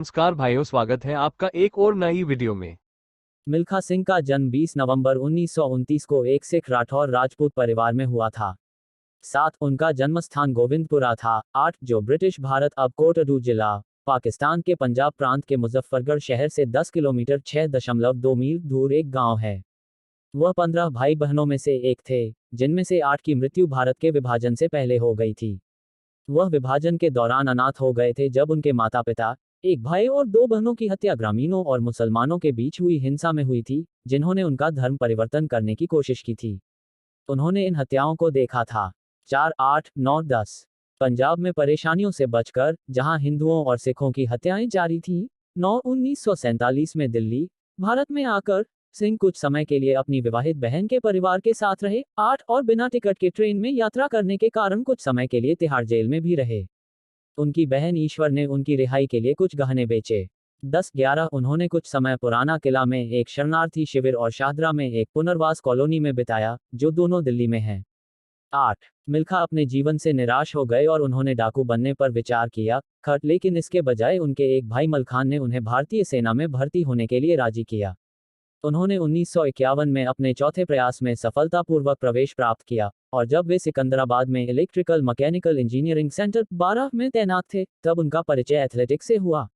नमस्कार भाइयों, स्वागत है आपका एक और नई वीडियो में। मिल्खा सिंह का जन्म 20 नवंबर 1929 को एक सिख राठौर राजपूत परिवार में हुआ था। 7 उनका जन्मस्थान गोविंदपुरा था। 8 जो ब्रिटिश भारत अब कोटअडू जिला पाकिस्तान के पंजाब प्रांत के मुजफ्फरगढ़ शहर से 10 किलोमीटर 6.2 मील दूर एक गांव है। वह 15 भाई बहनों में से एक थे, जिनमें से 8 की मृत्यु भारत के विभाजन से पहले हो गई थी। वह विभाजन के दौरान अनाथ हो गए थे जब उनके माता पिता, एक भाई और 2 बहनों की हत्या ग्रामीणों और मुसलमानों के बीच हुई हिंसा में हुई थी, जिन्होंने उनका धर्म परिवर्तन करने की कोशिश की थी। उन्होंने इन हत्याओं को देखा था। 4, 8, 9, 10 पंजाब में परेशानियों से बचकर, जहां हिंदुओं और सिखों की हत्याएं जारी थीं। 9 1947 में दिल्ली, भारत में आकर सिंह कुछ समय के लिए अपनी विवाहित बहन के परिवार के साथ रहे। 8 और बिना टिकट के ट्रेन में यात्रा करने के कारण कुछ समय के लिए तिहाड़ जेल में भी रहे। उनकी बहन ईश्वर ने उनकी रिहाई के लिए कुछ गहने बेचे। 10 11 उन्होंने कुछ समय पुराना किला में एक शरणार्थी शिविर और शाहदरा में एक पुनर्वास कॉलोनी में बिताया, जो दोनों दिल्ली में हैं। 8 मिल्खा अपने जीवन से निराश हो गए और उन्होंने डाकू बनने पर विचार किया, लेकिन इसके बजाय उनके एक भाई मलखान ने उन्हें भारतीय सेना में भर्ती होने के लिए राजी किया। उन्होंने 1951 में अपने चौथे प्रयास में सफलतापूर्वक प्रवेश प्राप्त किया, और जब वे सिकंदराबाद में इलेक्ट्रिकल मैकेनिकल इंजीनियरिंग सेंटर 12 में तैनात थे, तब उनका परिचय एथलेटिक्स से हुआ।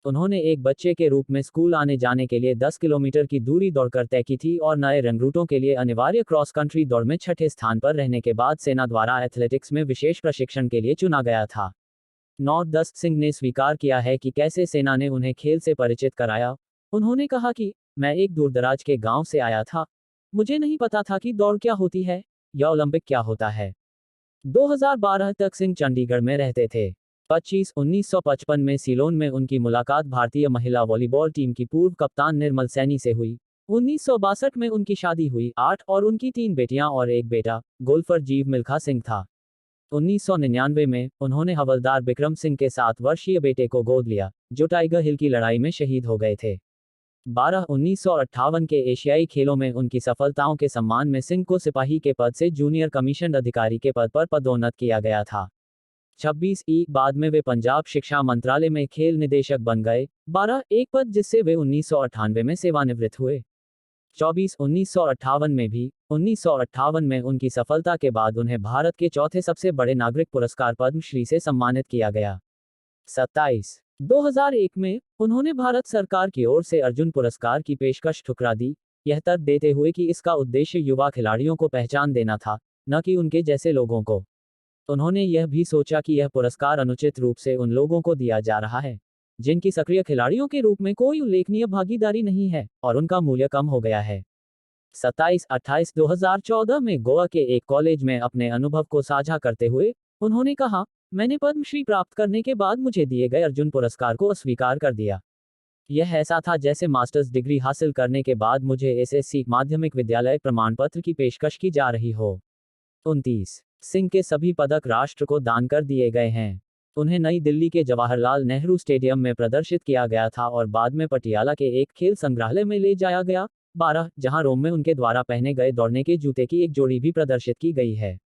उन्होंने एक बच्चे के रूप में स्कूल आने जाने के लिए 10 किलोमीटर की दूरी दौड़कर तय की थी और नए रंगरूटों के लिए अनिवार्य क्रॉस कंट्री दौड़ में छठे स्थान पर रहने के बाद सेना द्वारा एथलेटिक्स में विशेष प्रशिक्षण के लिए चुना गया था। 9-10 सिंह ने स्वीकार किया है कि कैसे सेना ने उन्हें खेल से परिचित कराया। उन्होंने कहा कि मैं एक दूरदराज के गांव से आया था। मुझे नहीं पता था कि दौड़ क्या होती है या ओलंपिक क्या होता है। 2012 तक सिंह चंडीगढ़ में रहते थे। 25 1955 में सीलोन में उनकी मुलाकात भारतीय महिला वॉलीबॉल टीम की पूर्व कप्तान निर्मल सैनी से हुई। 1962 में उनकी शादी हुई। 8 और उनकी 3 बेटियां और एक बेटा, गोल्फर जीव मिल्खा सिंह था। 1999 में उन्होंने हवलदार बिक्रम सिंह के 7 वर्षीय बेटे को गोद लिया, जो टाइगर हिल की लड़ाई में शहीद हो गए थे। 12 1958 के एशियाई खेलों में उनकी सफलताओं के सम्मान में सिंह को सिपाही के पद से जूनियर कमीशन अधिकारी के पद पर पदोन्नत किया गया था। 26 बाद में वे पंजाब शिक्षा मंत्रालय में खेल निदेशक बन गए। 12 एक पद जिससे वे 1998 में सेवानिवृत्त हुए। 24 1958 में भी 1958 में उनकी सफलता के बाद उन्हें भारत के चौथे सबसे बड़े नागरिक पुरस्कार पद्मश्री से सम्मानित किया गया। 27 2001 में उन्होंने भारत सरकार की ओर से अर्जुन पुरस्कार की पेशकश ठुकरा दी, यह तर्क देते हुए कि इसका उद्देश्य युवा खिलाड़ियों को पहचान देना था, न कि उनके जैसे लोगों को। उन्होंने यह भी सोचा कि यह पुरस्कार अनुचित रूप से उन लोगों को दिया जा रहा है, जिनकी सक्रिय खिलाड़ियों के रूप में कोई उल्लेखनीय भागीदारी नहीं है, और उनका मूल्य कम हो गया है। 27-28 2014 में गोवा के एक कॉलेज में अपने अनुभव को साझा करते हुए उन्होंने कहा, मैंने पद्मश्री प्राप्त करने के बाद मुझे दिए गए अर्जुन पुरस्कार को अस्वीकार कर दिया। यह ऐसा था जैसे मास्टर्स डिग्री हासिल करने के बाद मुझे एसएससी माध्यमिक विद्यालय प्रमाण पत्र की पेशकश की जा रही हो। 29 सिंह के सभी पदक राष्ट्र को दान कर दिए गए हैं। उन्हें नई दिल्ली के जवाहरलाल नेहरू स्टेडियम में प्रदर्शित किया गया था और बाद में पटियाला के एक खेल संग्रहालय में ले जाया गया। 12 जहां रोम में उनके द्वारा पहने गए दौड़ने के जूते की एक जोड़ी भी प्रदर्शित की गई है।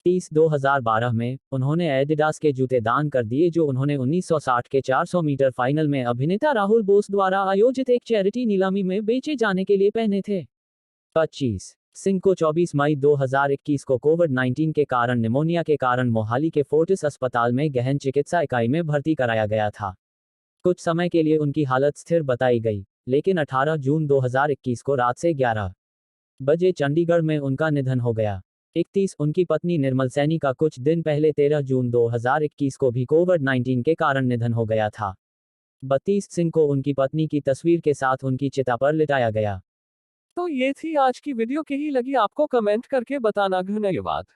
30 2012 में उन्होंने एडिडास के जूते दान कर दिए, जो उन्होंने 1960 के 400 मीटर फाइनल में अभिनेता राहुल बोस द्वारा आयोजित एक चैरिटी नीलामी में बेचे जाने के लिए पहने थे। 25 सिंह को 24 मई 2021 को कोविड-19 के कारण निमोनिया के कारण मोहाली के फोर्टिस अस्पताल में गहन चिकित्सा इकाई में भर्ती कराया गया था। कुछ समय के लिए उनकी हालत स्थिर बताई गई, लेकिन 18 जून 2021 को रात से 11 बजे चंडीगढ़ में उनका निधन हो गया। 31 उनकी पत्नी निर्मल सैनी का कुछ दिन पहले 13 जून 2021 को भी कोविड-19 के कारण निधन हो गया था। 32 सिंह को उनकी पत्नी की तस्वीर के साथ उनकी चिता पर लिटाया गया। तो ये थी आज की वीडियो, कैसी लगी आपको कमेंट करके बताना। धन्यवाद।